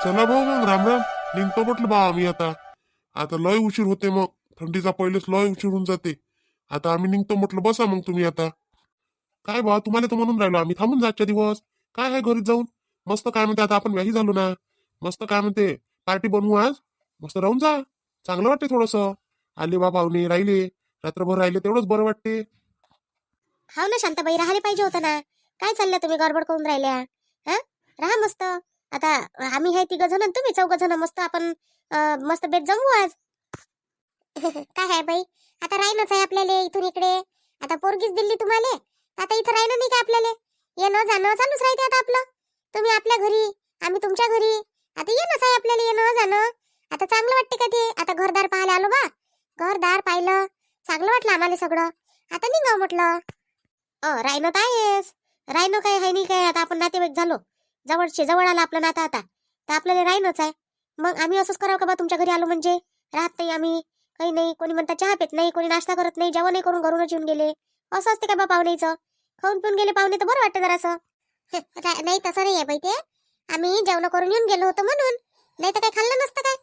चला भाऊ मग राम राम. निघतो म्हटलं बा आम्ही आता. आता लय उशीर होते मग. थंडीचा पहिलेच लय उशीर होऊन जाते. आता आम्ही निघतो म्हटलं, बसा मग तुम्ही आता. काय बा तुम्हाला तर म्हणून राहिलो आम्ही थांबून जायच्या दिवस. काय आहे घरी जाऊन मस्त काय म्हणते, आता आपण व्याही झालो ना. मस्त काय म्हणते पार्टी बनवू आज. मस्त राहून जा. चांगलं वाटते थोडस. आले बा पाहुणे राहिले, रात्रभर राहिले तेवढंच बरं वाटते. हाव ना शांताबाई, राहिले पाहिजे होतं ना. काय चाललं तुम्ही गडबड करून राहिल्या? हा, राहा मस्त. आता आम्ही हे 3 जण, तुम्ही 4 जण, मस्त आपण मस्त बेत जमवू आज. काय आहे बाई, आता राहीनच आहे आपल्याला इथून इकडे. आता पोरगीच दिली तुम्हाला, आता इथं राहिलं नाही का आपल्याला? येणं जाणं चालूच राहते आता आपलं. तुम्ही आपल्या घरी, आम्ही तुमच्या घरी. आता येणंच आहे आपल्याला, येणं जाणं. आता चांगलं वाटते का ते? आता घरदार पाहायला आलो बा. घरदार पाहिलं, चांगलं वाटलं आम्हाला सगळं. आता निघाव म्हटलं. रायनो तर आहेस. रायनो काय आहे नाही काय, आता आपण नातेवाईक झालो. जवळचे जवळ आला आपलं नातं आता. तर आपल्याला रायनोच आहे. मग आम्ही असंच करावं का बा तुमच्या घरी आलो म्हणजे? राहत नाही आम्ही, काही नाही. कोणी म्हणतात चहा पेत नाही, कोणी नाश्ता करत नाही, जेवण नाही करून घरूनच येऊन गेले. असं असते का बा पाहुणेचं? खाऊन पिऊन गेले पाहुणे तर बरं वाटतं जरासं. नाही तसं नाही आहे बाई ते. आम्ही जेवण करून येऊन गेलो होतो म्हणून. नाही तर काही खाल्लं नसतं काय.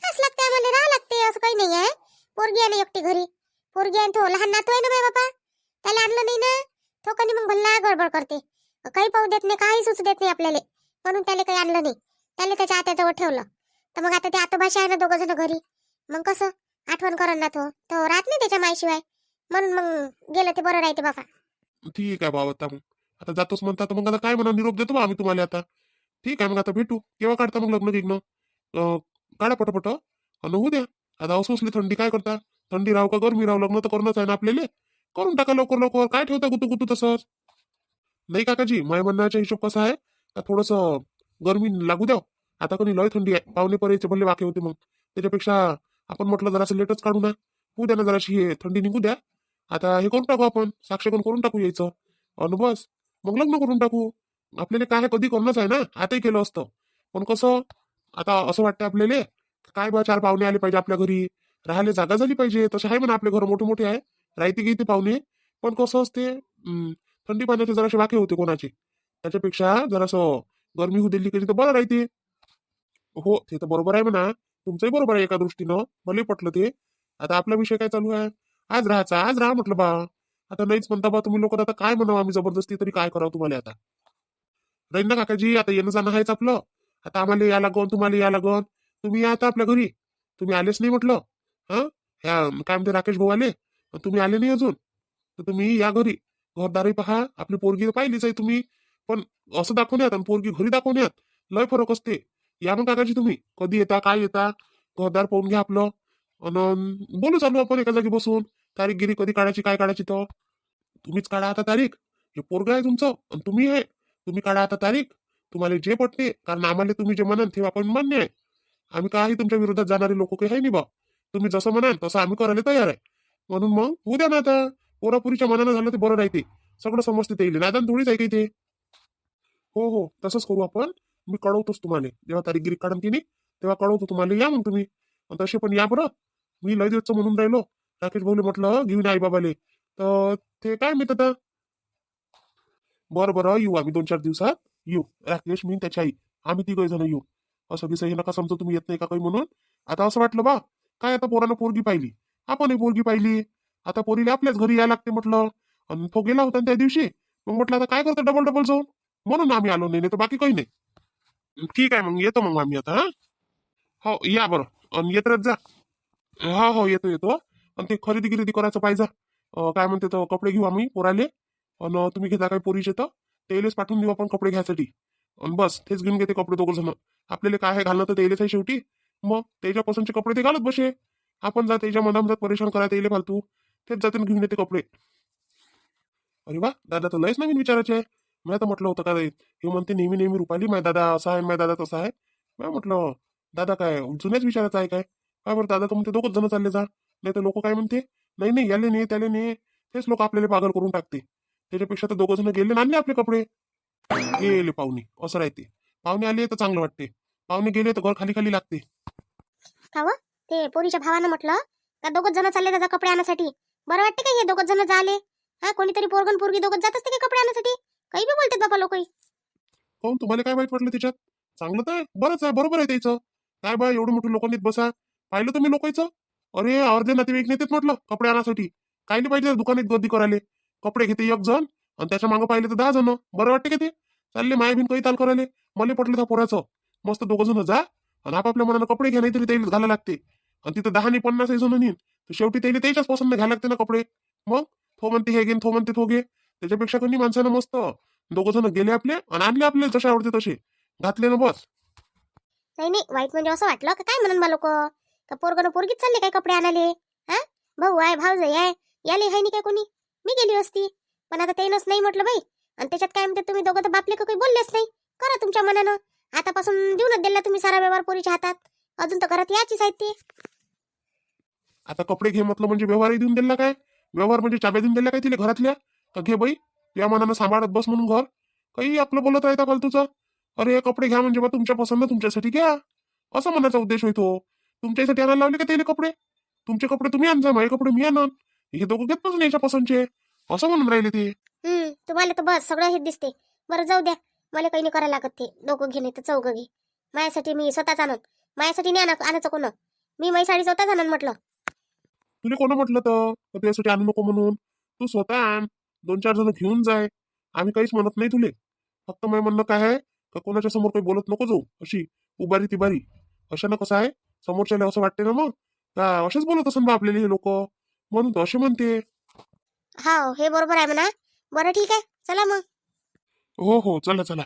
खास लागते आम्हाला, राहा लागते, असं काही नाही आहे. पोरगी आहे ना एकटी घरी. पोरगी आहे तो लहान नातू आहे ना बाई बापा. त्याला आणलं नाही ना. तो कधी मग भल्ला गडबड करते. काही पाहू देत नाही, काही सुचू देत नाही आपल्याला. म्हणून त्याला काही आणलं नाही. त्याला त्याच्या आत्याजवळ ठेवलं. तर मग आता ते आतोबाशी आहे ना 2 जण घरी. मग कसं आठवण करण ना तो तो राहत नाही त्याच्या मायशिवाय. म्हणून मग गेलं ते बरं राहते बाबा. ठीक आहे बाबा. आता मग आता जातोच म्हणता तर मग आता काय म्हणा, निरोप देतो बा आम्ही तुम्हाला आता. ठीक आहे मग आता भेटू. केव्हा काढता मग लग्न गिग्न? काढा पटपट आणि होऊ द्या. आता असोसली थंडी काय करता. थंडी राहू का गरमी राहू, लग्न तर करणंच आहे ना आपल्याला. करून टाका लवकर लवकर. काय ठेवता गुतू गुतू तसंच. नाही काकाजी, माझ्या म्हणण्याचा हिशोब कसा आहे का, थोडस गरमी लागू द्या. आता कोणी लय थंडी आहे, पाहुणे पर्यंत भले वाके होते. मग त्याच्यापेक्षा आपण म्हटलं जरासं लेटच काढू ना. होऊ द्या ना जराशी, हे थंडी निघू द्या. आता हे करून टाकू आपण, साक्षगण करून टाकू यायचं. अन बस मग लग्न करून टाकू. आपल्याला काय कधी करणंच आहे ना, आताही केलं असतं. पण कसं आता असं वाटतं आपल्याला, काय बा 4 पाहुणे आले पाहिजे आपल्या घरी. राहायला जागा झाली पाहिजे. तसे आहे म्हणा आपले घर मोठे मोठे आहे. राहते की ते पाहुणे. पण कसं असते, थंडी पाण्याचे जरासे वाके होते कोणाचे. त्याच्यापेक्षा जरासं गरमी होऊ दिली कधी तर बरं राहते. हो ते तर बरोबर आहे म्हणा. तुमचंही बरोबर आहे एका दृष्टीनं, मला पटलं ते. आता आपला विषय काय चालू आहे? आज राहायचा, आज राहा म्हटलं बा. आता नाहीच म्हणता बा तुम्ही लोक, आता काय म्हणावं आम्ही जबरदस्ती, तरी काय करावं तुम्हाला आता. राहील ना काकाजी, आता येणं जाणं आहेच आपलं. आता आम्हाला या लागून, तुम्हाला या लागून. तुम्ही या आता आपल्या घरी. तुम्ही आलेच नाही म्हटलं. हा, ह्या काय म्हणते राकेश भाऊ आले, तुम्ही आले नाही अजून. तर तुम्ही या घरी. घरदारी पहा. आपली पोरगी तर पाहिलीच आहे तुम्ही. पण असं दाखवण्यात आणि पोरगी घरी दाखवण्यात लय फरक असते. या मग काकाजी तुम्ही कधी येता, काय येता. घरदार पाहून घ्या आपलं. अन बोलू चालू आपण एका जागी बसून. तारीख गिरी कधी काढायची, काय काढायची तर तुम्हीच काढा आता तारीख. हे पोरग आहे तुमचं आणि तुम्ही आहे. तुम्ही काढा आता तारीख. तुम्हाला जे पटते, कारण आम्हाला तुम्ही जे म्हणाल ते आपण मान्य आहे. आम्ही काही तुमच्या विरोधात जाणारे लोक काही आहे नाही बा. तुम्ही जसं म्हणाल तसं आम्ही करायला तयार आहे. म्हणून मग उद्या ना आता. पोरापुरीच्या मनानं झालं ते बरं राहते. सगळं समजते ते येईल, नादान थोडीच आहे काही ते. हो हो, तसंच करू आपण. मी कळवतोच तुम्हाला, जेव्हा तारीख गिरीक काढून की नाही तेव्हा कळवतो तुम्हाला. या मग तुम्ही. आणि तसे पण या बरं. मी लय दिवसचं म्हणून राहिलो. राकेश भाऊले म्हटलं घेऊन आई बाबाले. तर ते काय माहित आता. बरं बरं येऊ आम्ही 2-4 दिवसात. येऊ राकेश, मी त्याची आई. आम्ही 3 जण येऊ. असं दिसं हे नका समजू तुम्ही येत नाही का काही म्हणून. आता असं वाटलं बा, काय आता पोरानं पोरगी पाहिली. आपणही पोरगी पाहिली. आता पोरीला आपल्याच घरी यायला लागते म्हटलं. आणि तो गेला होता ना त्या दिवशी. मग म्हटलं आता काय करतो डबल डबल जाऊन. म्हणून आम्ही आलो नाही, तर बाकी काही नाही. ठीक आहे मग येतो मग आम्ही आता. हा हो या बरं. आणि येत राहत जा. हा हो येतो येतो. आणि ते खरेदी गिरेदी करायचं पाहिजे. काय म्हणते तर कपडे घेऊ आम्ही पोराले. आणि तुम्ही घेता काय पोरीचे तर तेलेच पाठवून देऊ आपण कपडे घ्यायसाठी. आणि बस तेच घेऊन घेते कपडे 2 जण. आपल्याला काय आहे घालणं तर तेलेच आहे शेवटी. मग त्याच्या पसंतचे कपडे ते घालत बसे. आपण जा त्याच्या मधामधात परेशान करायला येईल फालतू. तेच जाते घेऊन येते कपडे. अरे वा, दादा तर लयच नवीन विचारायचे आहे. मी आता म्हटलं होतं का हे म्हणते नेहमी नेहमी रुपाली माझा दादा असा आहे, माझा दादा तसा आहे. मी म्हटलं दादा काय जुन्याच विचारायचं आहे काय. काय बरं दादा तर म्हणते 2च जण चालले जा. नाही तर लोक काय म्हणते, नाही नाही याले नाही त्याले नाही. तेच लोक आपल्याला पागल करून टाकते. त्याच्यापेक्षा तर 2 जण गेले आणि आणले आपले कपडे. गेले पाहुणे, असं राहते. पाहुणे आले तर चांगलं वाटते. पाहुणे गेले तर घर खाली खाली लागते. का व? ते पोरीच्या भावानं म्हटलं का 2 जण चालले त्याचा कपडे आणण्यासाठी. बरं वाटते का हे 2 जण झाले? हा, कोणीतरी पोरगण पोरगी 2 जात असते का कपडे आणण्यासाठी? काही बी बोलतात बाबा लोक. काहून तुम्हाला काय वाईट वाटलं त्याच्यात? चांगलं तर आहे, बरंच आहे, बरोबर आहे त्याचं. काय बा एवढं मोठं लोकांनीत बसा, पाहिलं तुम्ही लोकांचं. अरे अर्धे नातेवाईक नेतेत म्हटलं कपडे आणण्यासाठी. काय नाही पाहिजे दुकानात गर्दी करायला. कपडे घेते एक जण आणि त्याच्या मागं पाहिले तर 10 जण. बरं वाटते का ते? चालले माया बिन काही ताल करायला. मला पटलं त्या पोराचं. मस्त 2 जण जा आणि आपापल्या मनानं कपडे घ्या, नाही तरी त्याला घाला लागते. आणि तिथं 10 आणि 50 जण नेईन तर शेवटी त्याला त्याच्याच पसंत घ्यायला लागते ना कपडे. मग तो म्हणते हे घे, तो म्हणते तो घे. त्याच्यापेक्षा कोणी माणसानं मस्त 2 जण गेले आपले आणि आणले आपले जसे आवडते तसे घातले ना बस. नाही नाही, वाईट म्हणजे असं वाटलं का काय म्हणून बा लोक का पोरगं पोरगीच चालले काय कपडे आणाले. हा भाऊ आहे भाऊजाई आहे, याले हाय नाही काय कोणी. मी गेली असती पण आता त्यानंच नाही म्हटलं बाई. आणि त्याच्यात काय म्हणते तुम्ही दोघं तर बापले का काही बोललेच नाही. करा तुमच्या मनानं. आतापासून देऊनच दिला तुम्ही सारा व्यवहार पोरीच्या हातात. अजून तर घरात याचीच आहेत ते. आता कपडे घे म्हटलं म्हणजे व्यवहारही देऊन दिला काय? व्यवहार म्हणजे चाब्या देऊन दिल्या काय तिला घरातल्या? का घे बाई या मनानं सांभाळत बस म्हणून घर. काही आपलं बोलत राहता फालतूचं. अरे कपडे घ्या म्हणजे बा तुमच्या पसंत तुमच्यासाठी घ्या, असं म्हणायचा उद्देश होतो. तुमच्यासाठी आणायला लावले का त्याला कपडे? तुमचे कपडे तुम्ही आणजा, माझे कपडे मी आणन. हे दोघं घेत पण याच्या पसंतचे, असं म्हणून राहिले ते. तुम्हाला तर बस सगळं हे दिसते. बरं जाऊ द्या, मला काही नाही करायला लागत ते. दोघं घे नाही तर चौघं घे. माझ्यासाठी मी स्वतःच आणन. माझ्यासाठी नाही आणायचं कोण. मी माझी साडी स्वतःच आणन म्हटलं. तुला कोण म्हटलं तर तुझ्यासाठी आणू नको म्हणून? तू स्वतः आण, 2-4 जण घेऊन जाय. आम्ही काहीच म्हणत नाही तुले. फक्त माझं म्हणणं काय आहे का कोणाच्या समोर काही बोलत नको जाऊ अशी उभारी तिबारी. अशानं कसं आहे समोरच्याला असं वाटते ना मग का असेच बोलत असन बा आपल्याला हे लोक, म्हणून तो असे म्हणते. हो हे बरोबर आहे म्हणा. बरं ठीक आहे, चला मग. हो हो चला चला.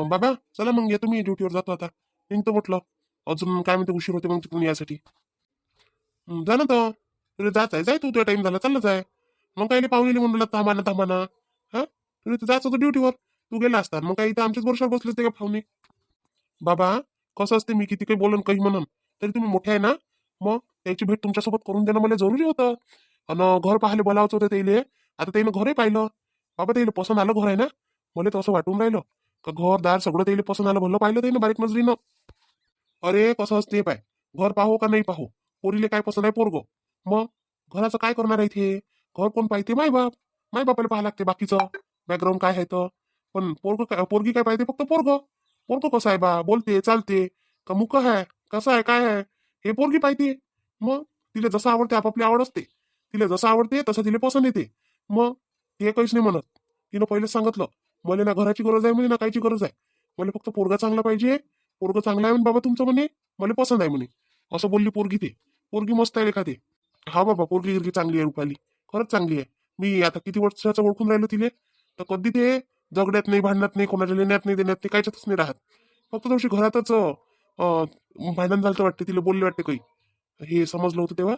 बाबा चला मग येतो मी, ड्युटीवर जातो आता. निघतो म्हटलं. अजून काय म्हणते उशीर होते मग तिकडून यासाठी. जा ना तर तुला जायचं आहे, जाय तू. तुझा टाइम झाला चालला जाय. मग काही पाहुणे म्हणलं थांबाना थांबाना. हा तुला तर जायचं होतं ड्युटीवर, तू गेला असता मग काही इथं आमच्याच वर्षावर बसले असते का पाहुणे. बाबा कसं असते, मी किती काही बोलन काही म्हणन तरी तुम्ही मोठे आहे ना. मग त्याची भेट तुमच्यासोबत करून देणं मला जरुरी होतं. आणि घर पाहायला बोलावचं होतं त्याला. आता त्यानं घरही पाहिलं. बाबा त्याला पसंत आलं घर आहे ना. मला तर असं वाटून राहिलं का घरदार सगळं त्याला पसंत आलं, भलं पाहिलं त्यानं बारीक नजरीनं. अरे कसं असते पाय, घर पाहो का नाही पाहो, पोरीले काय पसंत आहे पोरगो. मग घराचं काय करणार आहे ते? घर कोण पाहिजे? मायबाप. मायबापाला पाहायला लागते बाकीचं बॅकग्राऊंड काय आहे तर. पण पोरगी काय पाहिजे? फक्त पोरगं कसं आहे बा, बोलते चालते का मुक आहे, कसं आहे काय आहे हे पोरगी पाहिजे. मग तिला जसं आवडते आपापली आवड असते. तिला जसं आवडते तसं तिला पसंत येते. मग ते काहीच नाही म्हणत. तिनं पहिलेच सांगितलं मला ना घराची गरज आहे म्हणे ना कायची गरज आहे. मला फक्त पोरगा चांगला पाहिजे. पोरगं चांगला आहे म्हणे बाबा तुमचं म्हणे, मला पसंत आहे म्हणे. असं बोलली पोरगी ते. पोरगी मस्त आहे का ते. हा बाबा पोरगी गिरगी चांगली आहे, रुपाली खरंच चांगली आहे. मी आता किती वर्षाचं ओळखून राहिलो तिले, तर कधी ते झगड्यात नाही, भांडणात नाही, कोणाच्या लेण्यात नाही, देण्यात नाही, कायच्यातच नाही राहत. फक्त थोडीशी घरातच भांडण झालं वाटते, तिला बोलले वाटते काही. हे समजलं होतं तेव्हा.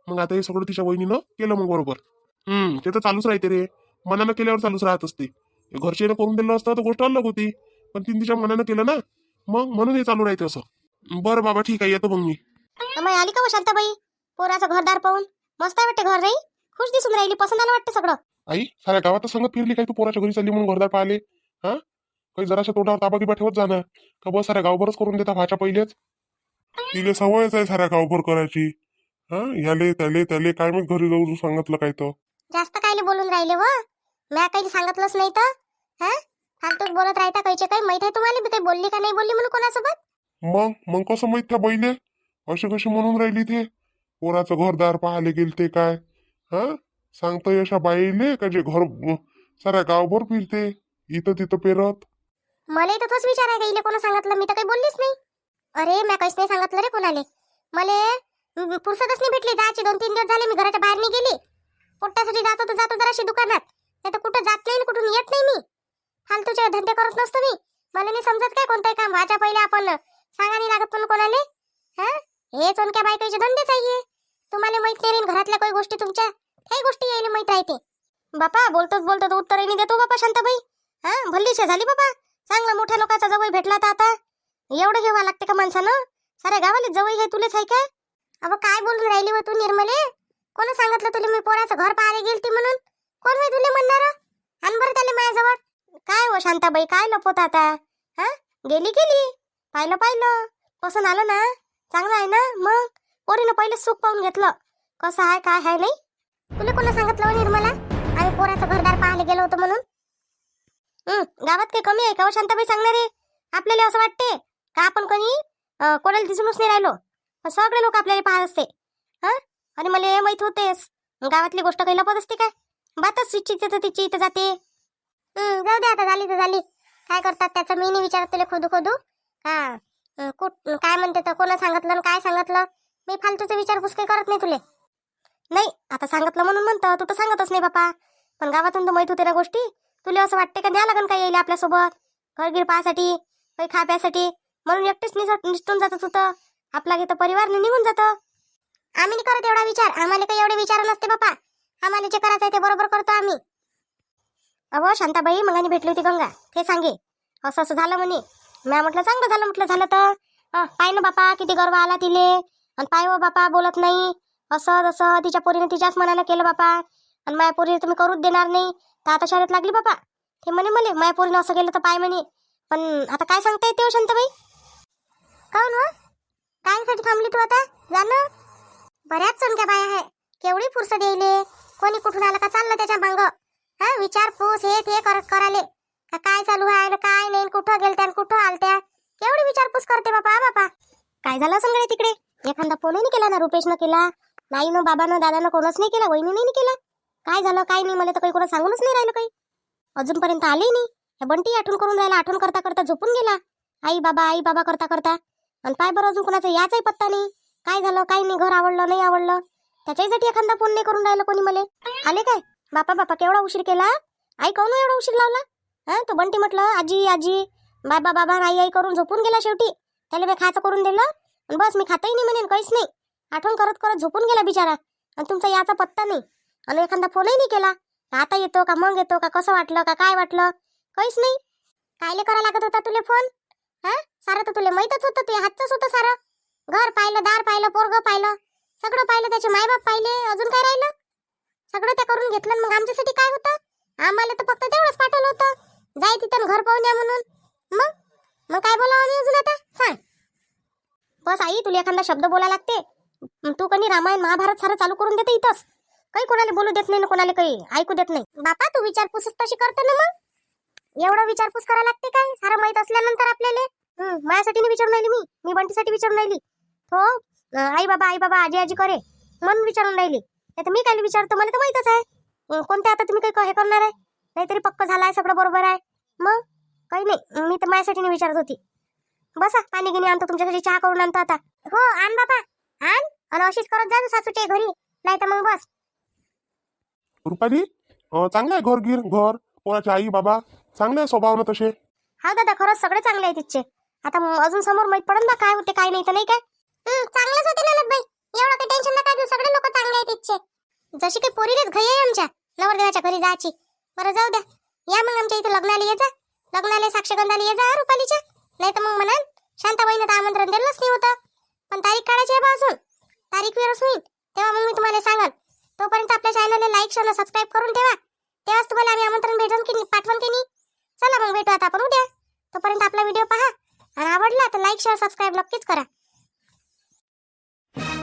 मग आता हे सगळं तिच्या वहिनीनं केलं मग बरोबर. ते तर चालूच राहते रे. मनानं केल्यावर चालूच राहत असते. घरचेनं करून दिलं असतं तर गोष्ट अलग होती. पण तिने तिच्या मनानं केलं ना, मग म्हणून हे चालू राहते असं. बरं बाबा ठीक आहे, येतो मग मी. अमाय आली का हो शांताबाई? पोराचं घरदार पाहून मस्त आहे वाटते घर. नाही खुश दिसून राहिली, पसंत आलं वाटतं सगळं. आई साऱ्या गावात सांगत फिरली काय तू पोराच्या घरी चालली म्हणून घरदार पाहिले? हा काही जराशा तोंडावर ताबा गिबा ठेवत जाणार का? बस साऱ्या गावभरच करून देता भाच्या पहिलेच. तिले सवयच आहे साऱ्या गावभर करायची. हा याले त्याले त्याले काय मग घरी जाऊ सांगितलं काय तर. जास्त कायले बोलून राहिले व? म्या काही सांगितलंच नाही तर. हा फालतूच बोलत राहता कायचे काही. माहित आहे तुम्हाला मी काही बोलली का नाही बोलली म्हणून कोणासोबत? मग कसं माहित त्या बैले अशी कशी म्हणून राहिली ते पोराचं घरदार पाहायला गेलते काय? हा सांगतोय अशा बाईले का जे घर साऱ्या गावभर फिरते इथं तिथं पेरत. मला तर तोच विचार आहे का इले कोण सांगितलं? मी तर काही बोललीच नाही. अरे मी काहीच नाही सांगितलं रे कोणाले. मला फुरसतच नाही भेटली. जायची 2-3 दिवस झाले मी घराच्या बाहेर नाही गेली. पोट्ट्यासाठी जातो तर जातो जराशी दुकानात, नाही तर कुठं जात नाही, कुठून येत नाही मी. फालतूचे धंदे करत नसतो मी. मला नाही समजत काय कोणतंही काम व्हायच्या पहिले आपण सांगा नाही लागत पण कोणाले. हा हे चोनक्या बायकाचे धंदेच आहे. तुम्हाला माहित नाही रे घरातल्या काही गोष्टी तुमच्या काही गोष्टी यायला माहित राहते. बापा बोलतोच उत्तरही नाही देतो बापा शांताबाई. हा भल्लीशे झाली बाबा. चांगला मोठ्या लोकांचा जवळ भेटला तर आता एवढं घ्यावं लागते का माणसानं? साऱ्या गावाला जवळ हे तुलेच आहे काय? अबा काय बोलून राहिली हो तू निर्मले? कोण सांगितलं तुला मी पोराचं घर पाहायला गेलती म्हणून? कोण होय तुले म्हणणार? आण बरं त्याला माझ्याजवळ. काय हो शांताबाई काय लपवत आता? हा गेली पाहिलं पसंत आलं ना, चांगलं आहे ना. मग पोरीनं पहिले सुख पाहून घेतलं कसं आहे काय आहे. नाही तुला कोण सांगितलं हो निर्मला आम्ही पोराचं घरदार पाहायला गेलो होतो म्हणून? गावात काही कमी आहे का हो शांताबाई सांगणारे? आपल्याला असं वाटते का आपण कोणी कोणाला दिसूनच नाही राहिलो, पण सगळे लोक आपल्याला पाहत असते. हा, आणि मला हे माहित होतेस, गावातली गोष्ट काही लपत असते काय? बातच स्विचची तर तिची इथं जाते. जाऊ दे आता, झाली तर झाली. काय करतात त्याचं मी नाही विचारत तुला खोदू खोदू. हा, काय म्हणते तर कोणा सांगितलं आणि काय सांगितलं, मी फालतूचा विचारपूस काही करत नाही तुले. नाही आता सांगितलं म्हणून म्हणतं, तू तर सांगतच नाही बापा. पण गावातून तर माहित होते ना गोष्टी. तुला असं वाटते का न्या लागन काय येईल आपल्यासोबत घरगिर पाहासाठी, काही खा प्यासाठी, म्हणून एकटेच निसटून जातात होतं. आपला घेतं परिवार निघून जातं. आम्ही नाही करत एवढा विचार, आम्हाला काही एवढे विचार नसते बापा. आम्हाला जे करायचं आहे ते बरोबर करतो आम्ही. अहो शांताबाई मगानी भेटली होती गंगा, ते सांगे असं असं झालं म्हणे. मी म्हटलं चांगलं झालं, म्हटलं झालं तर पाय ना बापा किती गर्व आला तिले. आणि पाय व बापा बोलत नाही असं तसं, तिच्या पोरीने तिच्याच मनानं केलं बापा. आणि माया पोरीने तुम्ही करूच देणार नाही तर आता शर्यत लागली बापा. ते म्हणे मले माया पोरीनं असं केलं तर पाय म्हणे. पण आता काय सांगता येते हो शांताबाई? काऊन व कायसाठी थांबली तू आता? जाणं बऱ्याच चणक्या बाया आहे, केवढी फुरसत येईले. कोणी कुठून आलं का चाललं त्याच्या मांग. हा, विचारपूस हे ते कराले का काय चालू आहे ना काय नाही, कुठं गेलत्या कुठं आलत्या, केवढी विचारपूस करते बापा. बापा काय झालं असं गड्या तिकडे? एखादा फोनही नाही केला ना, रुपेशनं केला नाही, ना बाबानं दादानं कोणच नाही केला, वहिनीने नाही केला. काय झालं काय नाही, मला तर काही कोणा सांगूनच नाही राहिलं काही. अजूनपर्यंत आले नाही. हे बंटी आठवण करून राहिला, आठवण करता करता झोपून गेला. आई बाबा करता करता. आणि पाय बरं अजून कोणाचा याचाही पत्ता नाही. काय झालं काय नाही, घर आवडलं नाही आवडलं, त्याच्यासाठी एखादा फोन नाही करून राहिलं कोणी. मला आले काय बापा केवढा उशीर केला. आई काऊन एवढा उशीर लावला? हा, तो बंटी म्हटलं आजी आजी बाबा आई करून झोपून गेला. शेवटी त्याला मी खायचं करून दिलं, बस मी खातही नाही म्हणेन, काहीच नाही. आठवण करत करत झोपून गेला बिचारा. आणि तुमचा याचा पत्ता नाही, आणि एखादा फोनही नाही केला. आता येतो का मग येतो का, कसं वाटलं का काय वाटलं, काहीच नाही. कायले करा लागत होता तुले फोन? हा, सारं तर तुला माहीतच होतं, तुझ्या हातचंच होतं सारं. घर पाहिलं, दार पाहिलं, पोरग पाहिलं, सगळं पाहिलं, त्याचे मायबाप पाहिले, अजून काय राहिलं? सगळं त्या करून घेतलं. मग आमच्यासाठी काय होतं? आम्हाला तर फक्त तेवढंच पाठवलं होतं, जाय तिथं घर पाहून या म्हणून. मग काय बोलावं आम्ही अजून आता सांग. बस आई तुला एखादा शब्द बोला लागते, तू कधी रामायण महाभारत सारं चालू करून देते इथंच. काही कोणाला बोलू देत नाही ना, कोणाला काही ऐकू देत नाही. बापा तू विचारपूस तशी करते ना, मग एवढं विचारपूस करा लागते काय सारं माहित असल्यानंतर आपल्याला? माझ्यासाठी नाही विचारून राहिली, मी बंटीसाठी विचारून राहिली. हो, आई बाबा आजी आजी करे म्हणून विचारून राहिली. नाही तर मी काय विचारतो, मला तर माहितच आहे. कोणत्या आता तुम्ही काही हे करणार आहे, नाहीतरी पक्क झालं आहे सगळं बरोबर आहे. मग काही नाही, मी तर माझ्यासाठी नाही विचारत होती. बसा पाणी गिनी आणतो तुमच्यासाठी, चहा करून आणतो आता. हो आण बाबा आण, आणि अशीच करत जा सासूच्या घरी, नाही तर मग बस. रुपाली चांगलं आहे घर घर कोणाचे आई बाबा चांगले आहे स्वभावानं तसे. हा दादा खरंच सगळे चांगले आहेत तिचे. आता अजून समोर माहित पडन ना काय होते काय नाही तर नाही काय. चांगलेच होते ना बाई, एवढं काही टेन्शन नका घेऊ, सगळे लोक चांगले आहेत तिचे. जशी काही पोरीलेच घाई आहे आमच्या नवरदेवाच्या घरी जायची. बरं जाऊ द्या, या मग आमच्या इथे लग्नाला ये जा, लग्नाला साक्षगंधाला ये जा रुपालीच्या. नाही तर मग म्हणाल शांताबाईनं तर आमंत्रण दिलंच नाही होतं. पण तारीख काढायची आहे बा, अजून तारीख वेळच होईल तेव्हा मग मी तुम्हाला सांगाल. तोपर्यंत आपल्या चॅनलला लाईक शेअर सबस्क्राईब करून ठेवा, तेव्हाच तुम्हाला आम्ही आमंत्रण भेटून की पाठवून की नाही. चला मग भेटू आता आपण उद्या. तोपर्यंत आपला व्हिडिओ पहा, आणि आवडला तर लाईक शेअर सबस्क्राईब नक्कीच करा.